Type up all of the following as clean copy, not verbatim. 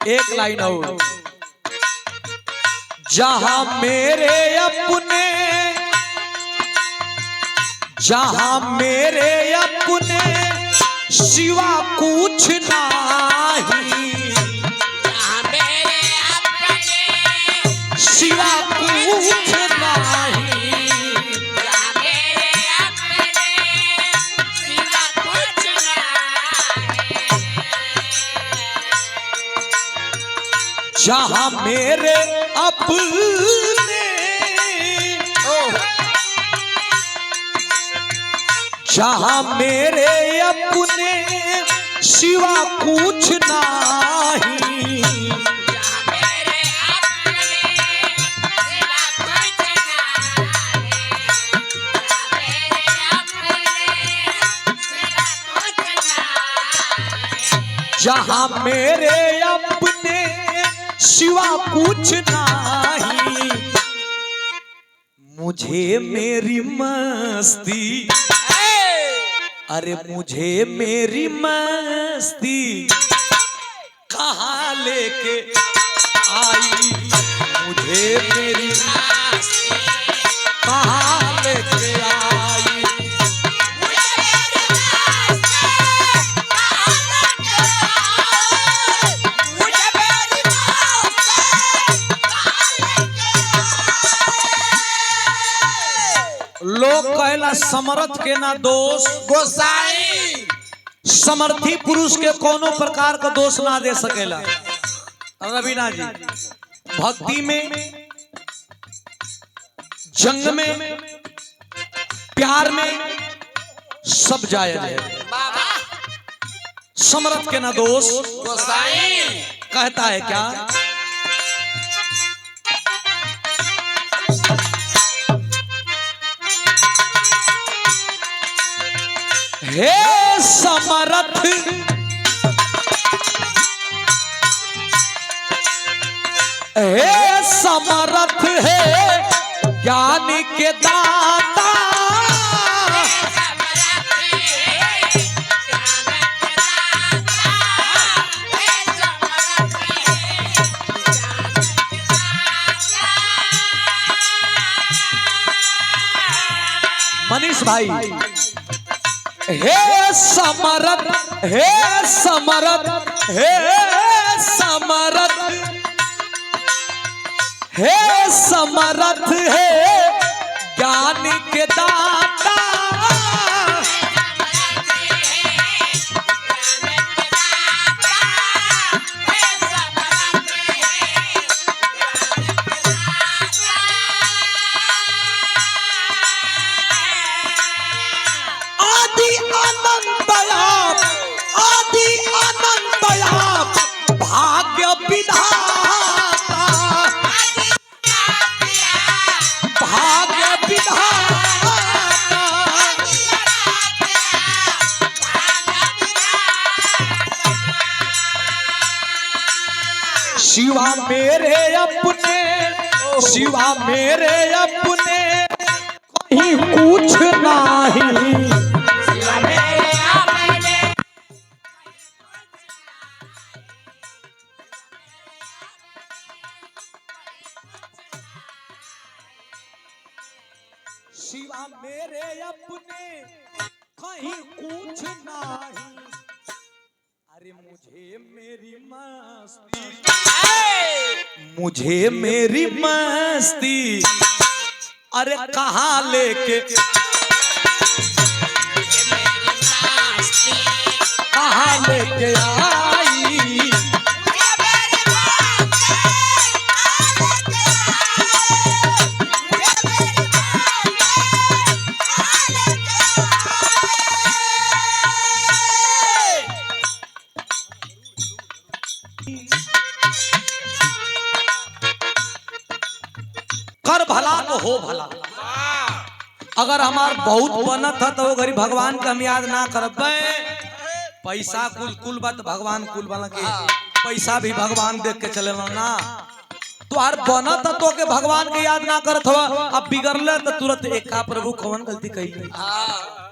एक लाइन और, जहां मेरे अपने, जहां मेरे अपने सिवा कुछ नहीं, जहां मेरे अपने सिवा कुछ नहीं, जहां मेरे अपने सिवा कुछ नहीं, जहां मेरे अपने, जहां मेरे अपने सिवा कुछ नहीं, जहां मेरे अपने सिवा कुछ नहीं, जहां मेरे अपने सिवा कुछ नहीं, जहां मेरे अपने सिवा कुछ नहीं, मुझे मेरी मस्ती, अरे मुझे मेरी मस्ती कहाँ लेके आई, मुझे मेरी मस्ती कहाँ लेके आई, मुझे मेरी मस्ती कहाँ लेके आई, मुझे मेरी मस्ती कहाँ लेके आई। लोग कहला समर्थ के ना दोष गोसाई समर्थी पुरुष के कोनो प्रकार का दोष ना दे सकेला। रवीना जी भक्ति में, जंग में, प्यार में सब जायज है। बाबा समर्थ के ना दोष गोसाई कहता है क्या, हे समर्थ, हे समर्थ है ज्ञान के दाता, मनीष भाई, हे समर्थ, हे समर्थ, हे समर्थ, हे समर्थ है ज्ञान के दाता, आदि अनंतयाप, आदि अनंतयाप भाग्य विधाता, भाग्य विधाता, शिवा मेरे अपने, शिवा मेरे अपने कहीं कुछ नहीं, शिवा मेरे अपने कहीं कुछ नहीं, अरे मुझे मेरी मस्ती, मुझे मेरी मस्ती अरे कहाँ लेके, कहाँ लेके आई, कर भला तो हो भला। अगर हमार बहुत बनत है तो वो गरीब भगवान का हम याद ना करब, पैसा कुल कुल बात भगवान कुल बना के, पैसा भी भगवान देख के चले ना, तो हर बनत है तो के भगवान के याद ना करत हो, अब बिगड़ले तो तुरंत एक का प्रभु कौन गलती कही,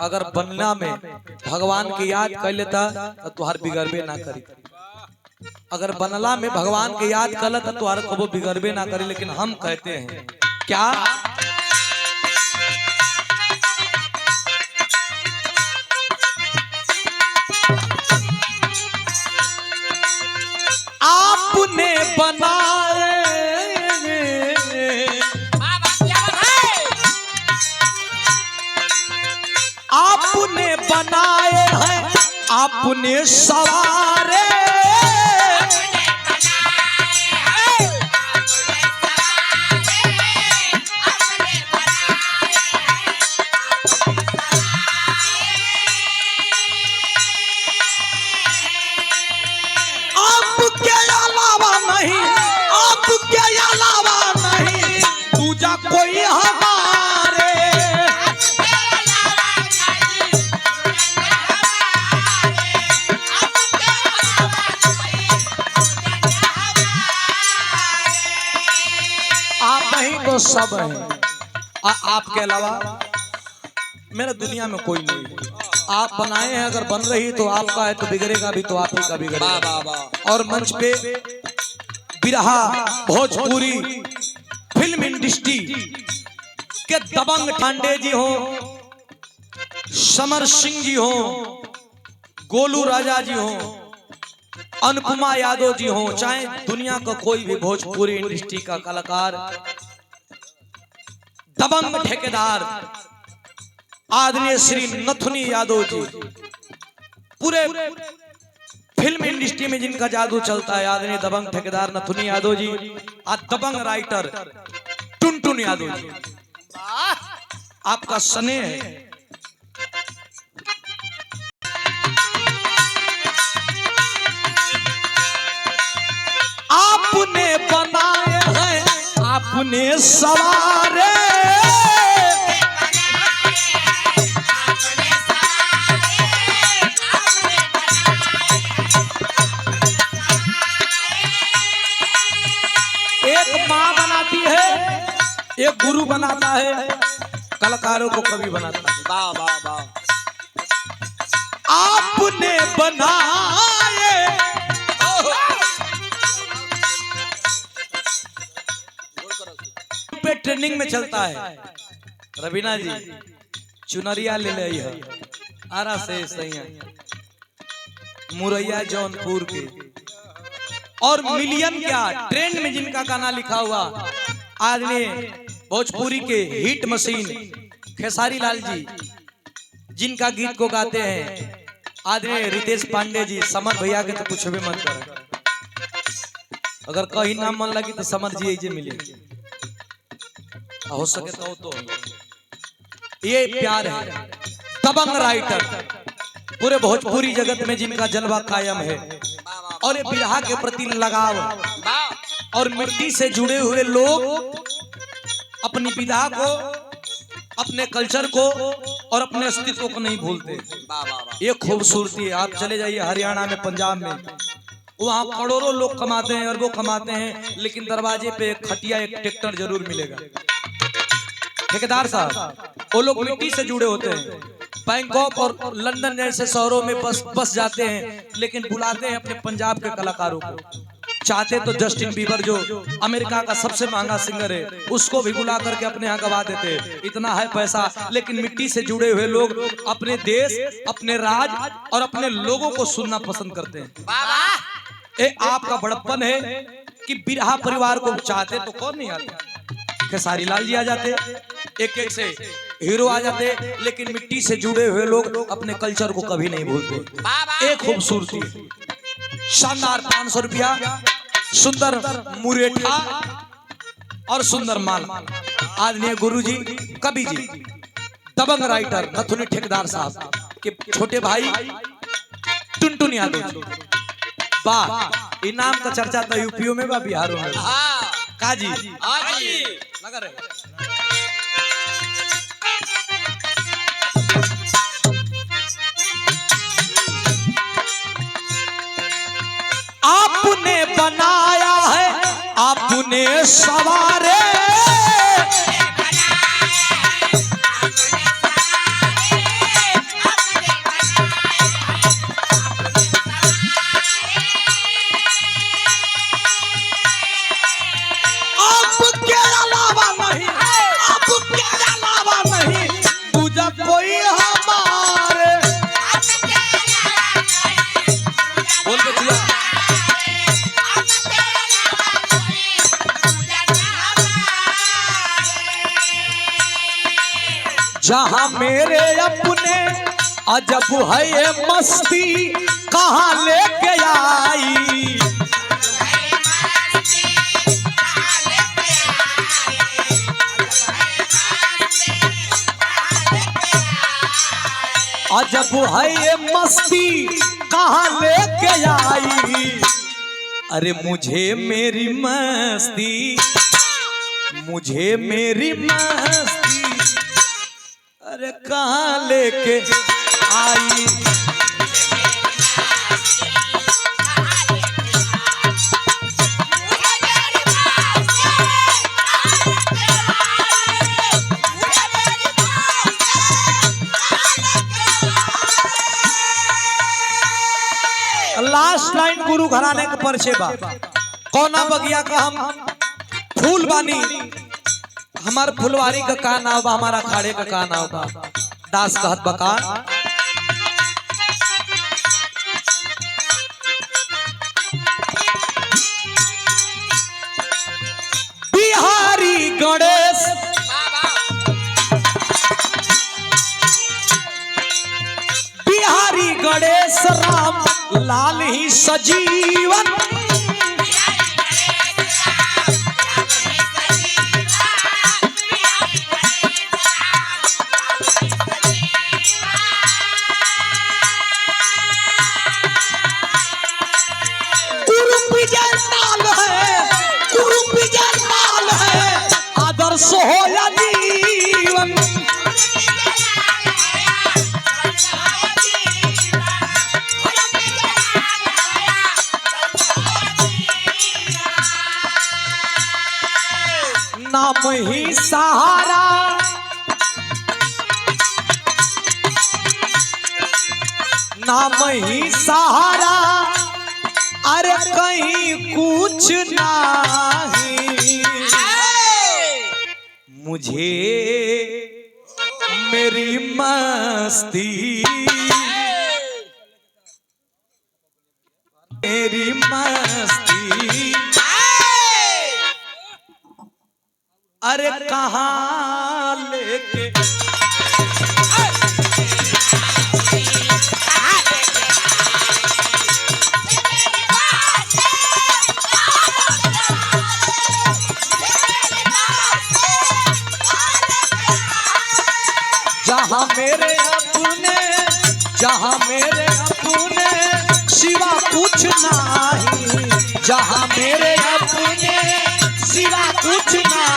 अगर बनना में भगवान की याद कर लेता तो तुहार बिगड़बे ना करी। अगर बनला में भगवान के याद कलत तो हर कबो बिगड़बे ना करे, लेकिन हम कहते हैं क्या आपने बनाए बाबा क्या है? आपने बनाए हैं आपने सवारे आपके अलावा नहीं, आपके अलावा नहीं दूजा कोई हमारे। आप नहीं तो सब हैं, आपके अलावा मेरा दुनिया में कोई नहीं है। आप बनाए हैं, अगर बन रही तो आपका है, तो बिगड़ेगा भी तो आप ही का बिगड़ेगा। और मंच पे बिरहा भोजपुरी फिल्म इंडस्ट्री के दबंग ठांडे जी हो, समर सिंह जी हो, गोलू राजा जी हो, अनुपमा यादव जी हो, चाहे दुनिया का कोई भी भोजपुरी इंडस्ट्री का कलाकार, दबंग ठेकेदार आदरणीय श्री नथुनी यादव जी, पूरे फिल्म इंडस्ट्री में जिनका जादू चलता है, आदरणीय दबंग ठेकेदार नथुनी यादव जी और दबंग राइटर टुनटुन यादव जी, आपका स्नेह है। आपने बनाए हैं आपने सवारे माँ बनाती है, एक गुरु बनाता है, कलाकारों को कवि बनाता है। वाह वाह वाह। आपने बनाए पे ट्रेनिंग में चलता है। रवीना जी चुनरिया ले ली है आरा से सही है, मुरैया जौनपुर के, और मिलियन क्या ट्रेंड में जिनका गाना लिखा हुआ आदरणीय भोजपुरी के हिट मशीन खेसारी लाल जी, जिनका गीत को गाते हैं आदरणीय रितेश पांडे जी। समर भैया के तो कुछ भी मत करें, अगर कहीं नाम मन लगी तो समर जी ये मिले, हो सके तो ये प्यार है। दबंग राइटर पूरे भोजपुरी जगत में जिनका जलवा कायम है, और ये बिरहा के प्रति लगाव और मिट्टी से जुड़े हुए लोग अपनी विधा को, अपने कल्चर को और अपने अस्तित्व को नहीं भूलते। ये खूबसूरती है। आप चले जाइए हरियाणा में, पंजाब में, वहाँ करोड़ों लोग कमाते हैं, अरबों कमाते हैं, लेकिन दरवाजे पे एक खटिया एक ट्रैक्टर जरूर मिलेगा। ठेकेदार साहब वो लोग मिट्टी से जुड़े होते हैं, बैंकॉक और लंदन जैसे शहरों में बस जाते हैं, लेकिन बुलाते हैं अपने पंजाब के कलाकारों को। चाहते तो जस्टिन बीबर जो अमेरिका का सबसे महंगा सिंगर है, उसको भी बुला करके अपने यहाँ गवा देते। इतना है पैसा, लेकिन मिट्टी से जुड़े हुए लोग अपने देश, अपने राज और अपने लोगों को सुनना पसंद करते हैं। ये आपका बड़प्पन है कि बिरहा परिवार को चाहते तो कौन नहीं आता। खेसारी लाल जी आ जाते, एक एक से हीरो आ जाते, लेकिन मिट्टी से जुड़े हुए लोग अपने कल्चर को कभी नहीं भूलते। एक खूबसूरती, शानदार 500 रुपया, सुंदर मुरेठा और सुंदर माल। आदरणीय गुरु जी, कवि जी, दबंग राइटर नथुनी ठेकेदार साहब के छोटे भाई टुनटुन यादव जी। वाह, इनाम का चर्चा तो यूपीओ में बा, बिहारों में काजी लगा रहे। आपने बनाया है आपने सवारे, जहाँ मेरे अपने अजब है ये मस्ती कहाँ लेके आई। अजब है ये मस्ती कहाँ लेके आई। अरे मुझे मेरी मस्ती, मुझे मेरी मस्ती अरे कहाँ लेके आई। लास्ट लाइन गुरु घराने के परिचय बा। कौना बगिया का हम फूल बानी, हमार फुलवारी का का नाव बा, हमारा अखाड़े का का नाव बा। दास कहत बका बिहारी गणेश, बिहारी गणेश राम लाल ही सजीवन। गुरु विजय नाल है, गुरु विजय नाल है, आदर्श हो या जीवन। नाम ही सहारा, नाम ही सहारा, अरे कहीं कुछ नहीं। मुझे मेरी मस्ती, मेरी मस्ती अरे कहाँ लेके जहाँ मेरे अपने, जहाँ मेरे अपने सिवा कुछ नहीं, जहाँ मेरे अपने सिवा कुछ नहीं।